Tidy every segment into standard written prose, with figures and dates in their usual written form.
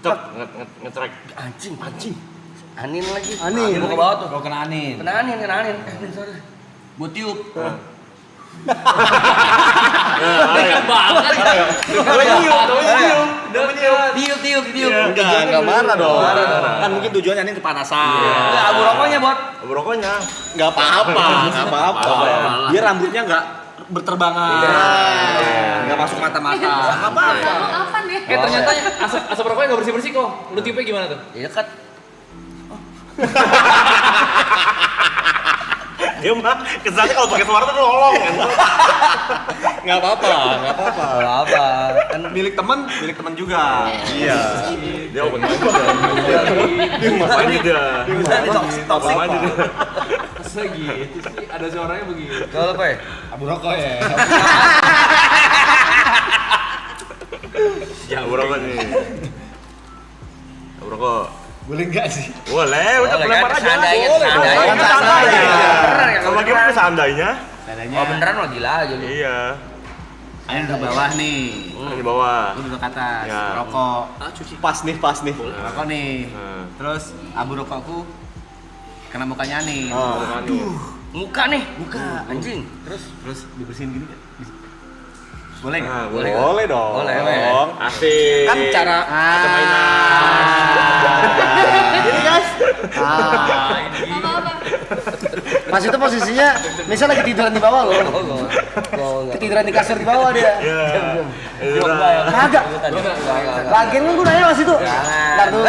Cok, ngetrek. Anjing, pancing. Anin lagi. Anin. Gua ke bawah tuh. Kau kena Anin. Kena Anin. Sorry. Gua tiup. Dekat banget. Tiup. Enggak marah dong. Kan mungkin tujuannya Anin kepanasan. Enggak, abu rokoknya, Bot. Abu rokoknya. Enggak apa-apa. Dia rambutnya enggak berterbangan. Enggak masuk mata-mata. Apa-apa. Apa nih? Ternyata asap rokoknya nggak bersih kok. Lu tiupnya gimana tuh? Ya dekat. Dia mah kesannya kalau pakai suara tuh nolong kan. Enggak apa-apa. Apa? Kan milik teman juga. Iya. Dia open mind juga. Dia ngapain dia? Toxic. Masa gitu sih? Ada suaranya begitu. Kalau apa ya? Abu rokok ya. Ya, abu rokok nih. Abu rokok. Boleh enggak sih? Boleh, udah Boleh, lempar kan? aja. Seandainya. Seandainya. Kalau gimana seandainya? Oh beneran mah gila aja lu. Iya. Anin di bawah nih. Di bawah. Lu duduk atas. Ya. Rokok. Pas nih. Rokok nih. Nah. Terus abu rokokku kena mukanya Anin. Muka nih, anjing. Terus dibersihin gini kan? Boleh nggak? Nah, Boleh. dong. Boleh. Asik. Kan cara ada mainan. Ini guys. Apa-apa? Pas itu posisinya misal lagi tiduran di bawah loh. Enggak. Ketiduran di kasur di bawah dia. Iya. Kagak. Lagian kan gue nanya pas itu. Ntar dulu.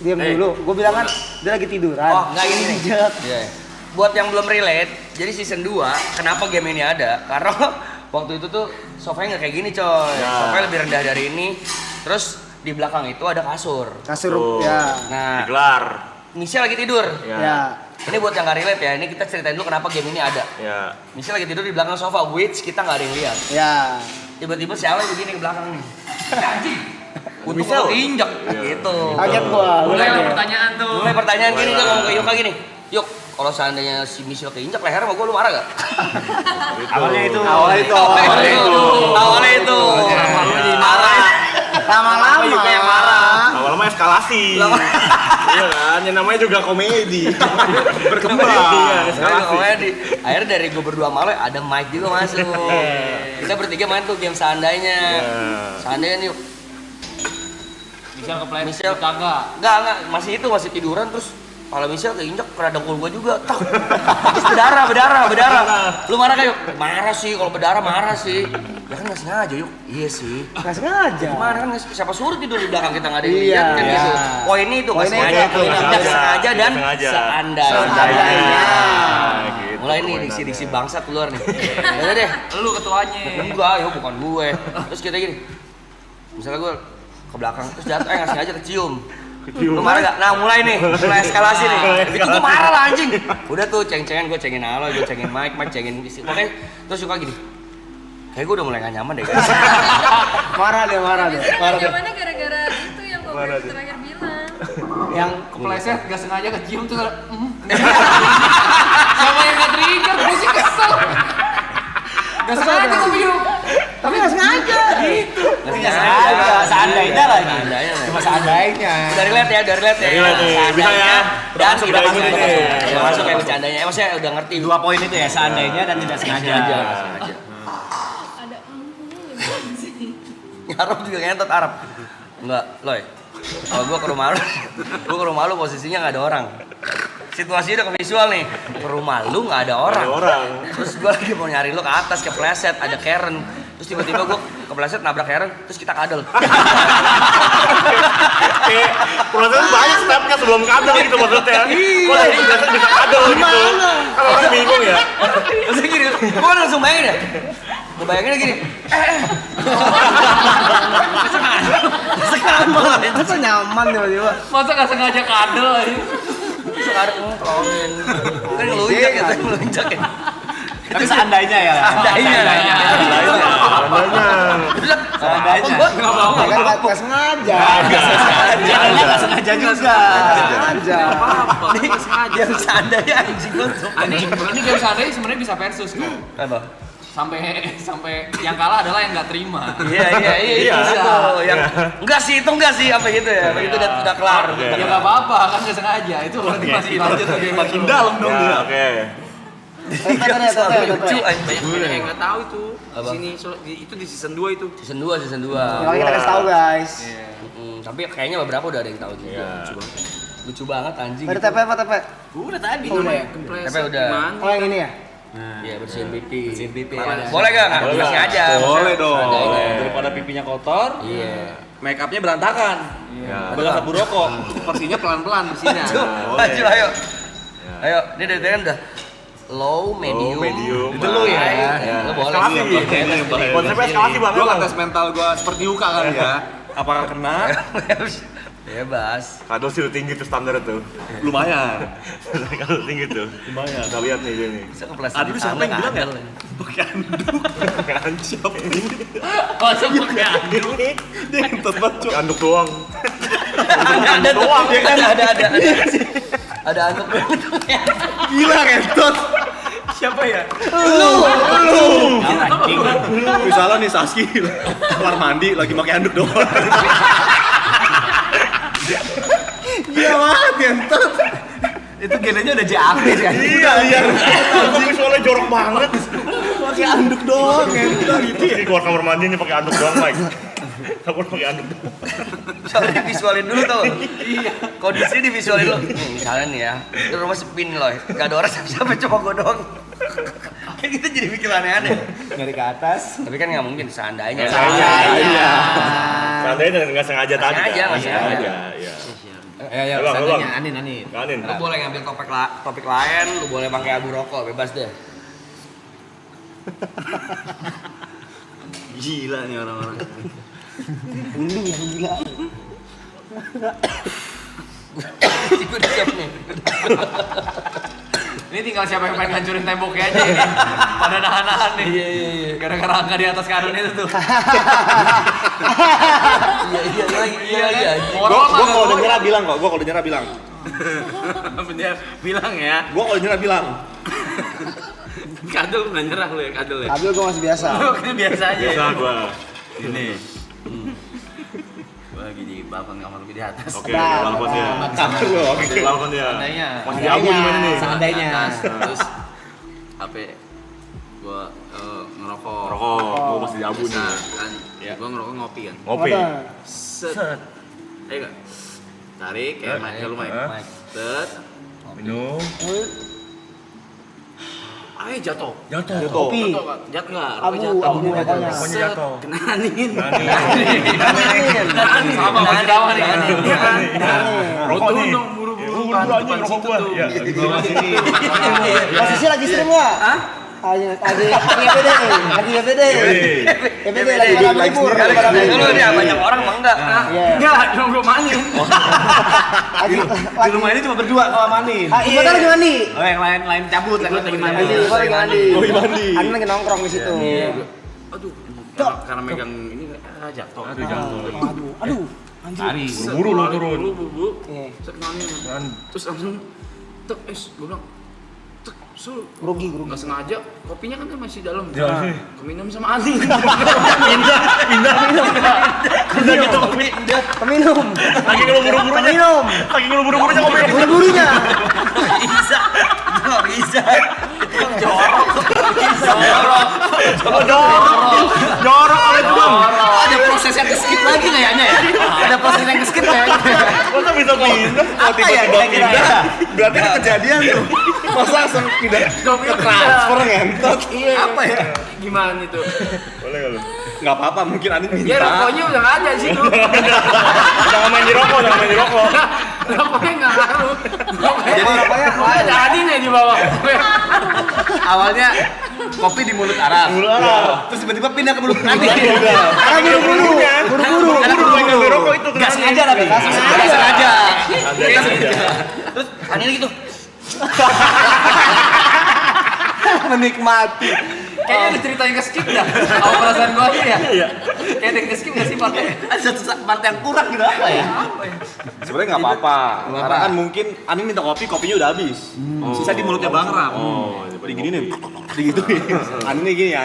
Diam dulu. Gue bilang kan dia lagi tiduran. Oh, enggak gini nih. Jat. Iya. Buat yang belum relate, jadi season 2 kenapa game ini ada? Karena waktu itu tuh sofanya nggak kayak gini coy. Sofanya lebih rendah dari ini. Terus di belakang itu ada kasur. Kasur ya. Nah, Digelar. Michelle lagi tidur. Ya. Ini buat yang nggak relate ya, ini kita ceritain dulu kenapa game ini ada. Ya. Michelle lagi tidur di belakang sofa, which kita nggak ada yang lihat. Ya. Tiba-tiba si Ale begini ke belakang nih. Anjing. Untuk Michelle? gua keinjak gitu. Kaget gua. Mulai kaget. pertanyaan tuh. Mulai pertanyaan gini dia ngomong ke Yoka gini. Yuk, kalau seandainya si Michelle keinjak leher sama gua lu marah gak? Awalnya itu. Awalnya itu. Lama-lama. Yoka yang marah. Lama-lama eskalasi. Iya kan, yang namanya juga komedi. Berkembang. Iya, eskalasi. Akhirnya dari gua berdua malu ada Mike juga masuk. Kita bertiga main tuh game seandainya. Seandainya nih. Michelle kepleset. Michelle Kagak. Enggak, masih tiduran terus kalau Michelle keinjak kena dengkul gua juga. Terus berdarah. Lu marah kayak marah sih, kalau berdarah marah sih. Ya kan nggak sengaja yuk. Iya sih. Nggak sengaja. Gimana kan siapa suruh tidur di belakang kita nggak ada yang Iya, lihat kan iya. gitu. Poinnya itu nggak Poinnya sengaja, itu, tidak sengaja dan sengaja. seandainya. Gitu, Mulai nih mainannya. diksi-diksi bangsat keluar nih. Ya deh. Lu ketuanya. Enggak, ya bukan gue. Terus kita gini. Misalnya gue ke belakang terus jatuh nggak sengaja kecium. Lu marah gak? Nah mulai eskalasi nih. Itu gue marah lah anjing. Udah tuh ceng-cengan, gue cengin Aloy, gue cengin Mike cengin isi. Pokoknya terus suka gini. Kayak gue udah mulai gak nyaman deh guys. Marah dia. Biasanya zamannya gara-gara itu yang Kobra terakhir bilang. Yang Kepleset gak sengaja kecium tuh. Sama yang gak trigger, gue sih kesel. Gak sengaja tapi yuk. tapi nggak sengaja. Gitu. Nggak sengaja. Seandainya lagi. Cuma seandainya. Udah relate ya. Relate nih, bisa ya. Dan Masuk tidak dari masuk sini itu nih. Udah masuk kayak bercandanya. Maksudnya udah ngerti. 2 poin itu ya, seandainya dan tidak sengaja. Ada sih. Arab juga ngentot Arab. Enggak, Loy. Kalau gua ke rumah lu posisinya nggak ada orang. Situasinya udah ke visual nih. Ke rumah lu nggak ada orang. Terus gua lagi mau nyari lu ke atas, kepleset, ada Karen. Terus tiba-tiba gua kepleset nabrak Karen, terus kita kadal. Kayak proses banyak stepnya sebelum kadal gitu maksudnya. Kok jadi bisa kadal gitu. Kan orang bingung ya. Terus gini, gua langsung bayangin ya. Gua bayangin gini. Masa nyaman tiba-tiba. Masa gak sengaja kadel aja. Sekarang ngomongin. Kan ngelunjak ya, ngelunjak ya. Tapi seandainya ya. Seandainya. Seandainya. Nggak sengaja. Nggak sengaja juga. Sengaja. Yang seandainya anjing lu. Ini game seandainya sebenarnya bisa versus kok. Apa? sampai yang kalah adalah yang nggak terima. Iya itu yang enggak sih apa gitu ya. Itu udah kelar. Ya nggak apa-apa kan nggak sengaja itu berarti masih lanjut lagi Makin dalam dong dia. Oke. Lucu anjing. Banyak yang nggak tahu itu. Apa? Di sini itu di season 2 itu. Season 2. Makanya kita kasih tahu guys. Tapi kayaknya beberapa udah ada yang tahu juga. Lucu banget anjing. Ada TP apa TP? Udah tadi Oh, namanya udah. kemples. Tapi udah. Oh yang ini ya? Iya bersihin pipi. Parah. Boleh gak? Nggak dikasih aja. Boleh dong. Seadanya. Daripada pipinya kotor, Iya. make upnya berantakan. Bekas sabu rokok. Bersihnya pelan-pelan bersihnya. Maju ayo. Ayo, ini dari tadi udah low, medium. Itu lu ya? Lo boleh Eskalasi. sih. Konsepnya eskalasi banget. Gua tes mental gua seperti Yuka kali ya. Apakah kena? Bebas. Kado sih tinggi tuh standar tuh. Lumayan. Kado tinggi tuh. Lumayan. Kita lihat nih dia nih. Bisa kepleset. Aduh, di siapa tangan, yang bilang ya? ngadel. Pakai anduk. Siapa ini? Masa pakai anduk? Dia ngentot banget, Cuk. Anduk doang. Ada doang ya kan ada. Ada anduk Gila ngentot. Siapa ya? Lu. Misalnya nih Saski keluar mandi lagi pakai anduk doang. Gila banget ngentot. Itu genenya udah JAP kan? Iya. Aku visualnya jorok banget. Pakai anduk doang ngentot gitu. Ini keluar kamar mandinya pakai anduk doang, Mike. Aku pakai anduk doang. Soalnya divisualin dulu tuh. Iya. Kondisi divisualin dulu. Nih, misalnya nih ya, di rumah sepi nih loh. Gak ada orang siapa cuma gue doang. Kan kita jadi mikir aneh-aneh. Dari ke atas. Tapi kan nggak mungkin seandainya. Iya. Seandainya nggak sengaja tadi. Nggak sengaja. Iya. Ya, Ulang. seandainya Anin. Kanin. Lu boleh ngambil topik lain, lu boleh pakai abu rokok, bebas deh. Gila nih orang-orang. Undung ya gila. Gue udah siap nih. Ini tinggal siapa yang pengen hancurin temboknya aja ini. Pada nahan-nahan nih. Iya. Gara-gara angka di atas karun itu tuh. Iya. Gua kalau udah nyerah bilang kok. Bener, bilang ya. Gua kalau nyerah bilang. Kadel nggak nyerah lu ya, kadel ya. Kabil gue masih biasa. Biasa aja. Biasa gua. Ini. Gua lagi di balkon kamar lebih di atas. Oke, balkon dia. Kamar lo. Di balkon dia. Seandainya. Masih di abu gimana nih? Seandainya. Terus HP gua ngerokok. Rokok, gua masih di abu nih. Nah, kan gua ngerokok ngopi kan. Ngopi. Set. Ayo enggak? Tarik kayak mic lu mic. Set. Minum. Ayo jatuh. Kopi. Jatuh enggak? Abu rokoknya. Pokoknya jatuh. Kenanin. Sama masih sama nih. Rokok nih. Buru-buru Buru-buru aja rokok gua. Iya, di bawah sini. Posisi lagi stream nggak? Hah? Lagi EPD. EPD lagi malam libur. Lu nih banyak orang mah enggak? Iya. Enggak, cuma gua mainin. Di rumah ini cuma berdua kalau mandi. Iya. Lagi mandi. Oh, yang lain cabut, lagi mandi. Gua lagi mandi. Oh, mandi. Ani lagi nongkrong di situ. Aduh, karena megang ini jatuh. Aduh. Hari. Buru-buru lu turun. Buru-buru. Iya. Set kenanin. Terus langsung tek gua bilang tek Grogi. nggak sengaja kopinya kan masih dalam. Iya. Keminum sama Adi. Udah gitu kopi. Peminum. Lagi ngelubur-burunya. Peminum. Lagi ngelubur-burunya kopi. Buru-burunya. Bisa. Jorok oleh itu bang. Ada proses yang skip lagi kayaknya ya. Ada proses yang skip kayaknya. Masa bisa pindah? Apa ya kira-kira? Berarti kan kejadian tuh. Masa langsung pindah ke transfer ngentot. Iya. Apa ya? Gimana itu? Boleh nggak lu? Enggak apa-apa, mungkin Anin minta. Ya rokoknya udah nggak ada sih tuh. Jangan main di rokok. Rokoknya nggak ngaruh. Jadi Ada Adi nih di bawah. Awalnya kopi di mulut Arab. Terus tiba-tiba pindah ke mulut Adi. buru-buru. Main di rokok itu. Enggak sengaja tapi. Enggak sengaja. Terus aneh gitu. Menikmati. Kayaknya ada cerita yang ke-skip dah. Kalau perasaan gua aja ya. Iya. Kayak ada yang ke-skip nggak sih partnya? Ada satu part yang kurang gitu apa ya? Sebenarnya nggak apa-apa. Karena kan mungkin Anin minta kopi, kopinya udah habis. Sisa di mulutnya Bang Ram. Oh, Digini nih. digituin. Anehnya gini ya.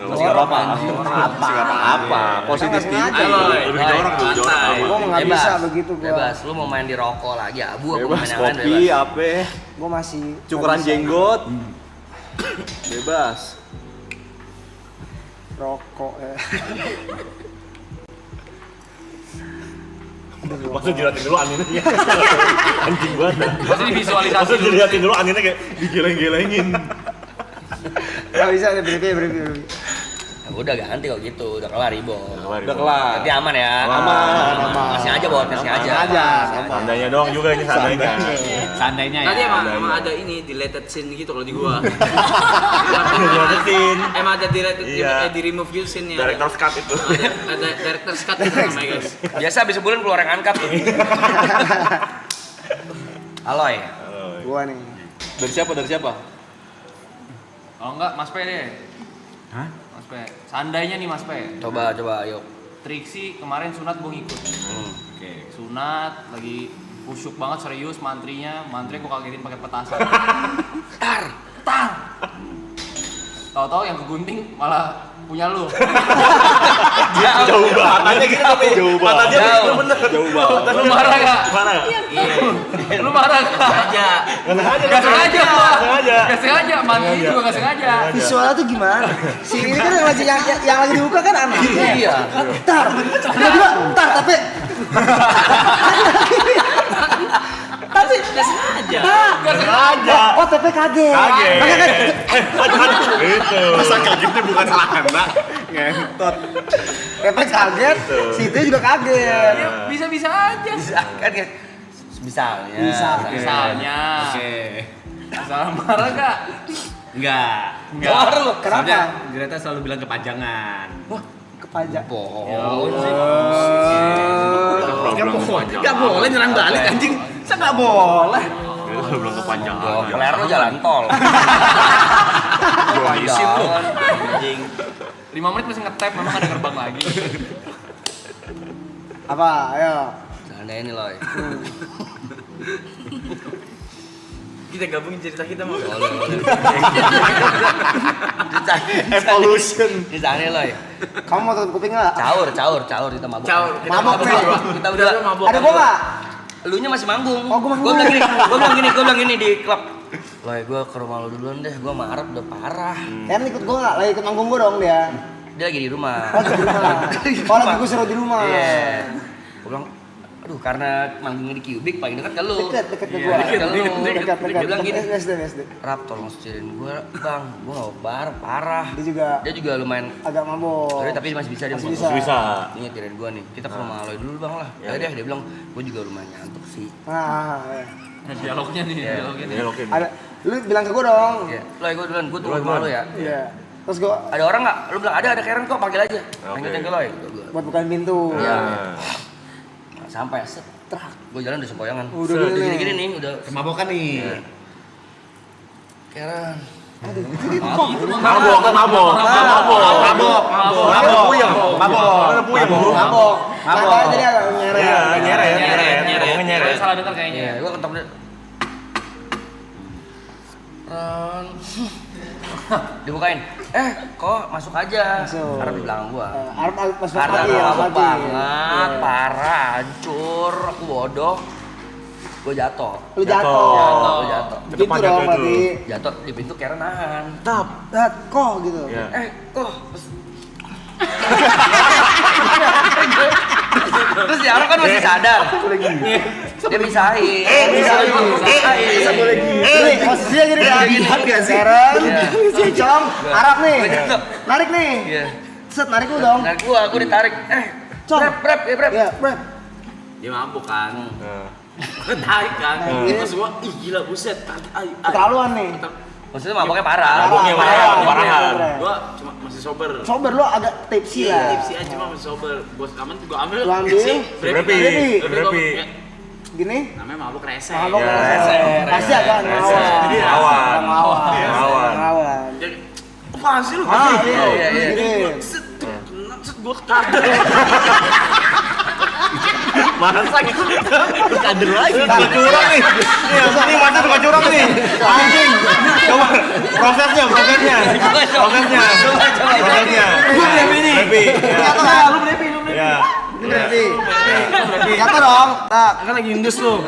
Masih enggak apa-apa. Masih enggak apa-apa. Positif tinggi. Lebih jorok tuh, jorok. Gua nggak bisa begitu gua. Bebas, lu mau main di rokok lagi abu, aku Bebas main yang lain kopi, bebas. apa? Gua masih Cukuran nggak bisa. jenggot. Bebas. Rokok ya. Maksud diliatin dulu aninnya. Anjing banget dah. Pasti divisualisasi Maksud dulu. diliatin dulu aninnya kayak digeleng-gelengin. Nggak bisa deh, berhenti. Ya udah ganti kok gitu, udah kelar Ibo. Udah kelar. Tapi aman ya. Aman. Masih aja buat masih aja. Seandainya doang juga ini seandainya. Seandainya Tadi ya. emang ada ini deleted scene gitu kalau di gua. Diliatin. Emang ada deleted Iya. di remove gitu scene-nya. Director's cut itu. Ada director's cut gitu namanya guys. Biasa habis sebulan keluar yang angkat tuh. Aloy. Gua nih. Dari siapa? Oh enggak, Mas P deh. Hah? Mas P. Seandainya nih Mas P. Coba yuk. Triksi kemarin sunat gue ngikut. Oke. Sunat lagi kusyuk banget serius mantrinya gue kagetin pakai petasan. tar. Tahu-tahu yang kegunting malah punya lu. Jauh banget. Matanya gitu tapi jauh banget. Matanya Jauh. bener. Jauh banget. Lu marah gak? Mana enggak? Iya. Lu marah gak? Aja. Gak sengaja gua. Sengaja. Gak sengaja, mantri juga gak sengaja. Visualnya tuh gimana? Si ini kan yang lagi dibuka kan anaknya. Iya. Tar. Tiba-tiba tar tapi Gak sengaja. Sengaja. oh tapi kaget. Kaget. Itu. Masa kagetnya bukan salah Anda. Ngentot. Pepe kaget, si itu juga kaget. Ya, bisa-bisa aja. Bisa kan ya? Misalnya. Misalnya. Oke. Masalah marah gak? Enggak. Keluar lu. Kenapa? Greta selalu bilang kepanjangan. Wah, kepajak. Bohong. Enggak boleh nyerang balik anjing. Saya enggak boleh. Itu belum kepanjangan. Oh, keler lu jalan tol. Isin lu. Anjing. 5 menit masih nge-tap, memang ada gerbang lagi. Apa? Ayo. Seandainya ini Loy. Kita gabungin cerita kita mau. Evolution. Ini seandainya Loy. Kamu mau tutup kuping nggak? Caur kita mabuk. Caur. Mabok, berdua. Kita udah mabok. Ada gua nggak? Elunya masih manggung. Oh, gua manggung. Gua bilang gini di klub. Loy, gua ke rumah lu duluan deh. Gua marah udah parah. Kan ikut gua nggak? Lagi ikut manggung gua dong dia. Dia lagi di rumah. Oh, di rumah. Oh, lagi gua suruh di rumah. Iya. Gua bilang, aduh karena manggungnya di Cubic paling dekat ke lu. Dekat ke Iya, gua. dekat ke lu. Dekat. Dia bilang gini, SD. Rap tolong sucirin gua, Bang. Gua enggak bar parah. Dia juga lumayan agak mabok. tapi masih bisa dia Masih ngomong. bisa. Ini nyetirin gua nih. Kita ke rumah Aloy dulu Bang lah. Ya deh, dia bilang, gua juga lumayan ngantuk sih. Nah, Nah, dialognya nih, dialognya nih. ada. Lu bilang ke gua dong. Iya. Loy, gua duluan, gua tunggu rumah lu ya. Iya. Terus gua Ada orang nggak? Lu bilang ada Karen kok, panggil aja. Panggil ke Loy. buat bukain pintu. Iya. Nggak sampai setrak. Gua jalan udah sempoyangan. Udah gini nih, udah Kemabukan nih. Karen. Mabok. Mabok. Makanya jadi agak nyeret. Iya, nyeret. Ngomongnya nyeret. Salah dengar kayaknya. Iya, gua ketok dia. Ron. Dibukain. Kok masuk aja. Masuk. Karena di belakang gua. Arab pas Karena pagi ya, mabuk pagi. banget, parah, hancur, aku bodoh. Gua jatuh. Lu jatuh. Gua jatuh. Gitu dong berarti. Jatuh di pintu Karen nahan. Lihat kok gitu. Iya. Kok. Terus si Arab kan masih sadar. Dia misahin. Nih, posisinya gini dah. Karen, si Cong, Arab nih. Narik nih. Iya. Set, narik lu dong. Nah aku ditarik. Cong. Brep. Iya, Brep. Dia mabuk kan. Tarik kan. Terus gua ih gila buset. Keterlaluan nih. Maksudnya maboknya parah. Maboknya parahan. Gua cuma masih sober. Sober lu agak tipsy lah. Tipsy aja cuma masih sober. Gua rekaman tuh gua ambil. Lu ambil. Berapa? Gini. Namanya mabuk rese. Mabok Iya. rese. Pasti agak ngelawan. Ngelawan. Jadi apaan sih lu? Iya. Set gua kaget. Masa gitu. Kader lagi. Tukang curang nih. Ini mata tukang curang nih. Anjing. Coba prosesnya. Gue Brevi nih. Brevi. Lu Brevi. Ya. Brevi. Kata dong. Tak. Kan lagi indus lu.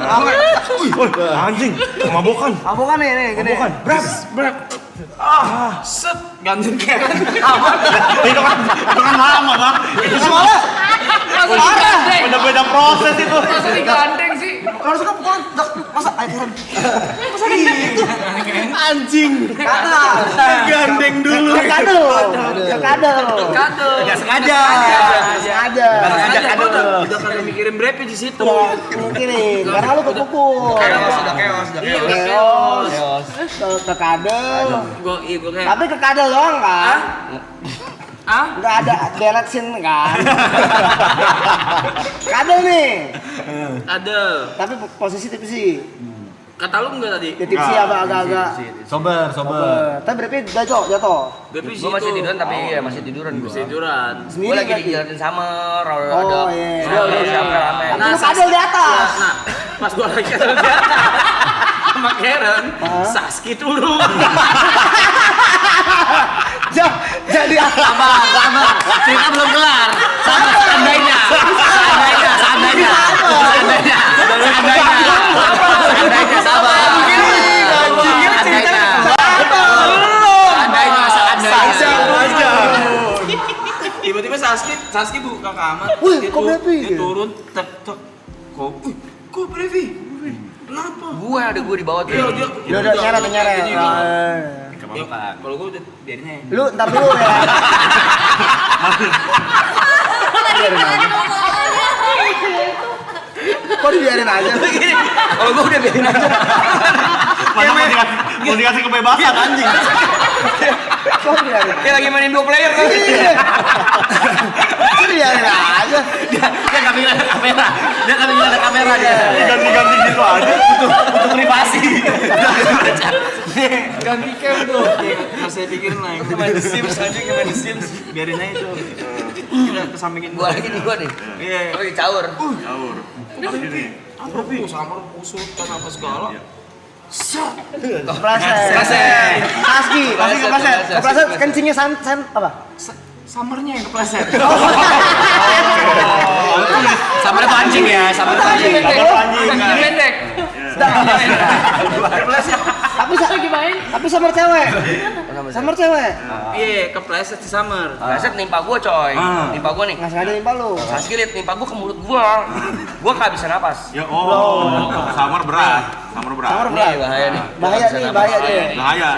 Anjing, kemabukan. Abokan nih, gini. Brap. Set ganteng kayak. Itu kan lama, Bang. Itu malah. Beda-beda proses itu. Masa digandeng sih? Kalau suka pukul, masa air masa gitu? Anjing. Kata. Gandeng dulu. Kadel. Nggak sengaja. Udah kalian mikirin Brevi di situ. Mungkin nih, karena lu kepukul. Udah chaos. Ke kadel. Gua kayak Tapi ke kadel doang kan? Nggak ada delete scene kan? Kadel nih. ada. Tapi posisi tipsi. Kata lu enggak tadi? Ya tipsi agak-agak. Sober. Tapi berarti jatuh. Brevi Gue masih tiduran tapi iya masih tiduran gue. tiduran. Gue Sendiri lagi berarti. dijelatin Summer, ada Oh, iya. siapa rame. Tapi lu kadel di atas. Nah, pas gua lagi ada di atas sama Karen, Saski turun. Jadi Sabar. Cerita belum kelar. Sabar, seandainya. Tiba-tiba Saski buka kamar. Wih, dia kok Brevi? Dia turun, tek. Kok Brevi? Kenapa? Gue di bawah tuh. Dia udah nyeret. Ya, kalau gue udah biarin aja. Lu ntar dulu ya. Kok dibiarin aja? Kalau gue udah biarin aja. Mau dikasih kebebasan anjing. Kok dibiarin? Kayak lagi mainin 2 player kan. Kok dibiarin aja? Dia nggak bilang ada kamera dia. Ganti-ganti gitu aja. Untuk privasi. Ganti cam tuh. Nggak saya pikirin lah. Main The Sims anjing, main The Sims. Biarin aja tuh. Udah kesampingin Gue lagi nih gue nih. Iya. Gue lagi caur. Ngawur. Sini. Apa bu? Samar usutan apa segala. Kepleset. Saski, kepleset kencingnya san apa? Samarnya yang kepleset. Samarnya pancing ya, samarnya pancing. Pendek. Tapi sama cewek. Sama cewek. Iya, kepleset si Samar. Biasa nimpa gue coy. Nimpa gue nih. Nggak sengaja nimpa lu. Saski liat nimpa gue ke mulut gue. Gue gak bisa napas. Ya Samar berat. Samar Ini berat. bahaya nih. Bahaya nih, bahaya deh. Bahaya.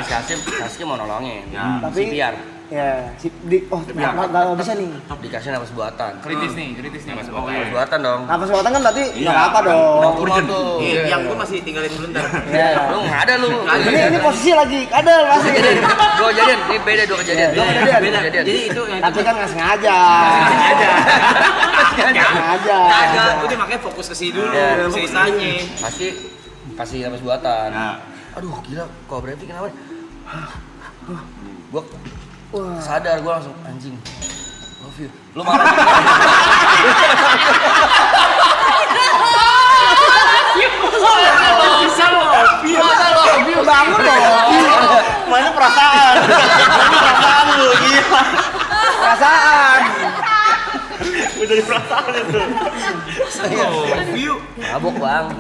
Saski mau nolongin. Tapi CPR. ya, nggak bisa nih. Dikasih napas buatan. Kritis nih. Napas buatan dong. Napas buatan kan berarti nggak apa dong. Mau kurma tuh. Iya, yang gue masih tinggalin dulu ntar. Iya. Lu nggak ada lu. Ini posisi lagi kadal masih. Dua kejadian. Ini beda 2 kejadian. Beda. Jadi itu yang Tapi kan nggak sengaja. Sengaja. kagak. Udah makanya fokus ke sini dulu. Iya. Sisanya. Pasti kasih napas buatan. Nah. Aduh gila, kok Brevi kenapa? Gua sadar, gua langsung anjing. Love you. Lu marah. Bangun dong. Mana perasaan? Perasaan lu gila. Perasaan. Udah di perasaan itu. Mabok bang.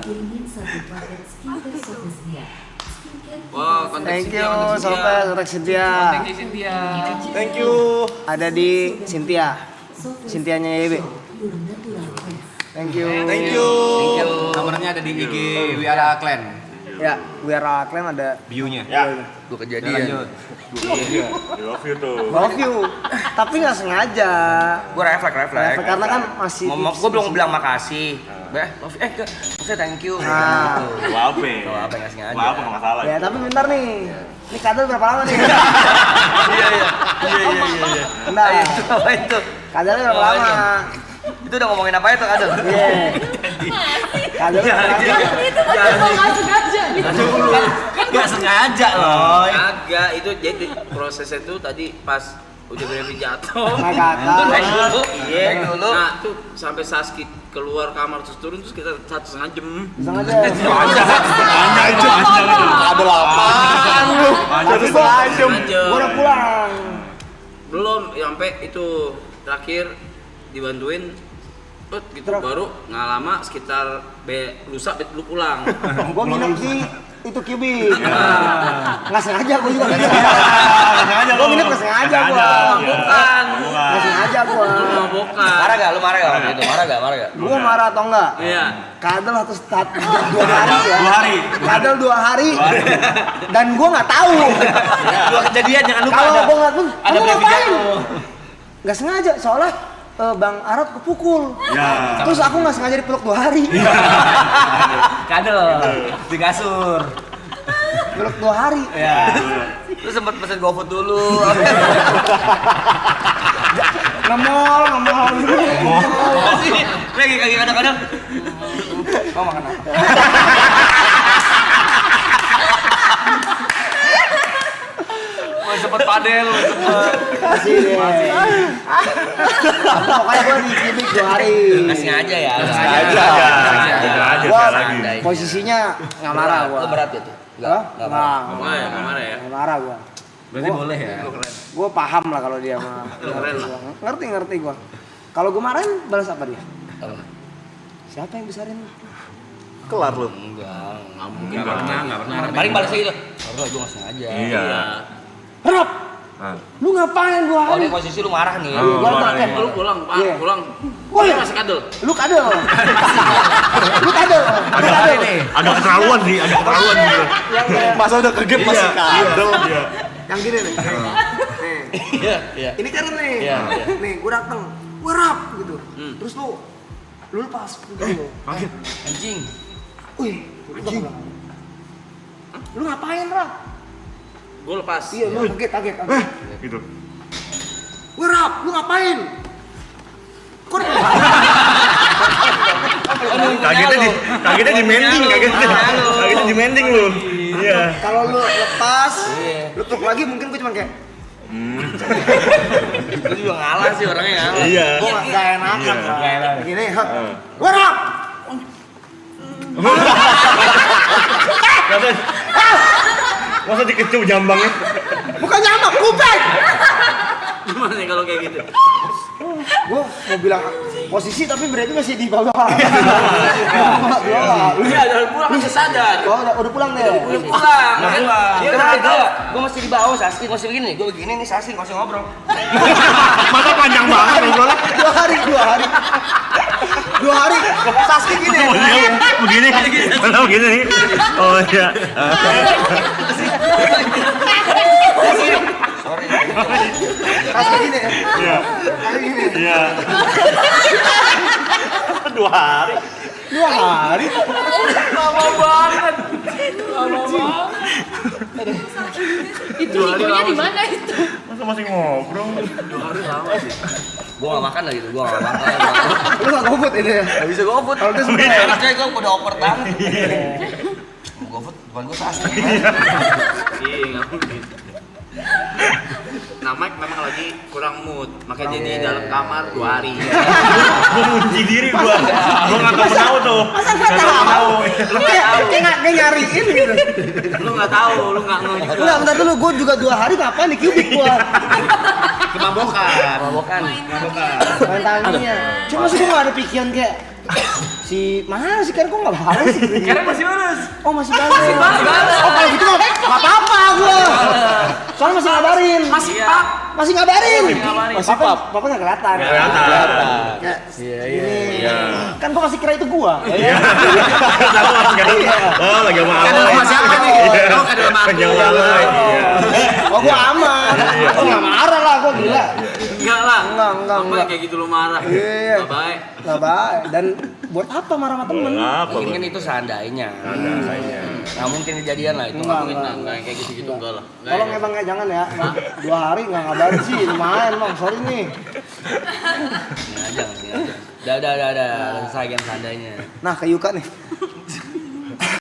Wah, konten Thank Cynthia, you, konten Cynthia. Sobat Cynthia. Thank you Cynthia. Thank you. Ada di Cynthia. Cynthianya YB. Thank you. Thank you. Nomornya ada di IG Wiara Clan. Ya, biar Clan ada Bio-nya. Ya. 2 kejadian. Love you tuh. love you. Tapi nggak sengaja. Gua refleks. Karena kan masih Gua belum bilang makasih. Love you. Maksudnya thank you. Nah. Gitu. Wape. Nggak sengaja. Wape nggak masalah. Ya, tapi bentar nih. Ini kadal berapa lama nih? Iya. Bentar. Apa itu? Kadalnya berapa lama? Itu udah ngomongin apa itu kadal? Iya. Kadalnya berapa lama? Itu kan emang nggak sengaja gitu. Kan nggak sengaja loh. Agak itu jadi prosesnya tuh tadi pas udah berani jatuh. Naik ke atas. Naik dulu. Iya. Naik dulu. Nah tuh sampai Saski keluar kamar terus turun terus kita 1,5 jam. Bisa aja. Ada lapangan lu. Tapi gua udah pulang. Belum sampai itu terakhir dibantuin gitu baru nggak lama sekitar lusa lu pulang. Gua nginep di itu Cubic. Nggak sengaja gua juga. Gua nginep nggak sengaja gua. Bukan. Nggak sengaja gua. Bukan. Marah gak? Lu marah gak waktu itu? Marah gak? Gua marah atau enggak? Iya. Kadal atau 2 hari ya. 2 hari. Kadal 2 hari. Dan gua nggak tahu. Dua kejadian jangan lupa Kalau ada. gua nggak tuh, Ada kamu baby ngapain? jatuh. Nggak sengaja, soalnya Bang Arab kepukul. Ya. Terus aku nggak sengaja dipeluk 2 hari. Kadel di kasur. Peluk 2 hari. Ya. Lu sempet pesen GoFood dulu. Ngemol. Lagi kadang-kadang. Mau makan apa? Sempet padel, Masih deh. Pokoknya gua di Cubic 2 hari. Nggak sengaja ya. Sengaja Gua lagi. posisinya nggak marah gua. Lu berat gitu? Hah? Nggak marah. Nggak marah ya. Nggak marah gua. Berarti boleh ya. Gua paham lah kalau dia mah. Ngerti gua. Kalau gua marahin balas apa dia? Apa? Siapa yang besarin? Kelar lu. Enggak. Nggak pernah. Paling balasnya gitu. Enggak, gua nggak sengaja. Iya. Rap, Nah. lu ngapain 2 Oh, hari? ini posisi lu marah nih. Gua marah pakai. nih. Lu pulang, Pak. Iya. Pulang. Woi. Dia masih kadel. Lu kadel. Lu kadel. Agak keterlaluan sih, agak keterlaluan gitu. Masa udah kegep masih kadel. Yang gini nih. Nih. Iya. Ini kan nih. Iya. Nih, gua dateng. Gua rap gitu. Terus lu lepas gitu. Anjing. Wih, anjing. Lu ngapain, Rap? Gue lepas. Iya, lu kaget. Gitu. Gua rap, lu ngapain? Kok Kagetnya di mending, kagetnya di mending lu. Iya. kalau lu lepas, lu truk lagi mungkin gua cuma kayak Lu juga ngalah sih orangnya ngalah. Iya. gua enggak enakan. Iya. Rap. Gini, hap. Gua rap. Masa dikecup jambangnya? Bukan nyamak, kuping. Gimana nih kalau kayak gitu? Gua mau bilang posisi tapi berarti masih di bawah. Iya, udah pulang masih sadar. Oh, udah pulang deh. Udah pulang. Dia udah tahu. Gua masih di bawah Sasti, masih begini. Gua begini nih Sasti masih ngobrol. Masa panjang banget ngobrolnya? 2 hari. 2 hari. Saski gini. Begini. Kalau begini nih. Oh iya. Sorry. Saski gini. Iya. Iya. 2 hari. 2 hari. Lama banget. Itu minggunya di mana itu? Masa masih ngobrol? 2 hari lama sih. Gua enggak makan lagi tuh, gua enggak makan. Lu enggak GoFood ini ya? Enggak bisa GoFood. Kalau dia sebenarnya anaknya gua udah awkward banget. GoFood bukan gua Sasti. Iya, nggak mungkin. Nah, Mike memang lagi kurang mood, makanya jadi dalam kamar 2 hari. Gua ngunci diri gua. Gua enggak tahu tuh. Masa enggak tahu? Lu kayak nyariin gitu. Lu nggak tahu, lu nggak ngeh juga. Enggak, bentar dulu. Gua juga 2 hari ngapain di Cubic gua? Mabokan. Main talinya. Cuma sih gua enggak ada pikiran kayak mana sih Karen kok nggak balas sih? Karen masih balas. Oh masih balas. Oh kalau gitu mah nggak apa-apa gua. Soalnya masih ngabarin. Masih ngabarin. Masih pap. Papa nggak kelihatan. Kayak, Iya. kan gua masih kira itu gua. Iya. Oh, lagi sama Ada Alay. sama siapa nih? Iya. Oh, ada sama aku. Lagi sama Alay. Iya. Oh gua aman. Gua nggak marah lah gua gila. Enggak lah. Enggak. Apa kayak gitu lu marah? Iya. Nggak baik. Nggak baik. Dan buat apa marah sama temen? Apa? Mungkin kan itu seandainya. Nah, mungkin kejadian lah itu. Enggak kayak gitu-gitu enggak lah. Tolong ya bang ya jangan ya. 2 hari nggak ngabarin sih lumayan bang. Sorry nih. Sengaja. Udah. Selesai kan seandainya. Nah ke Yuka nih.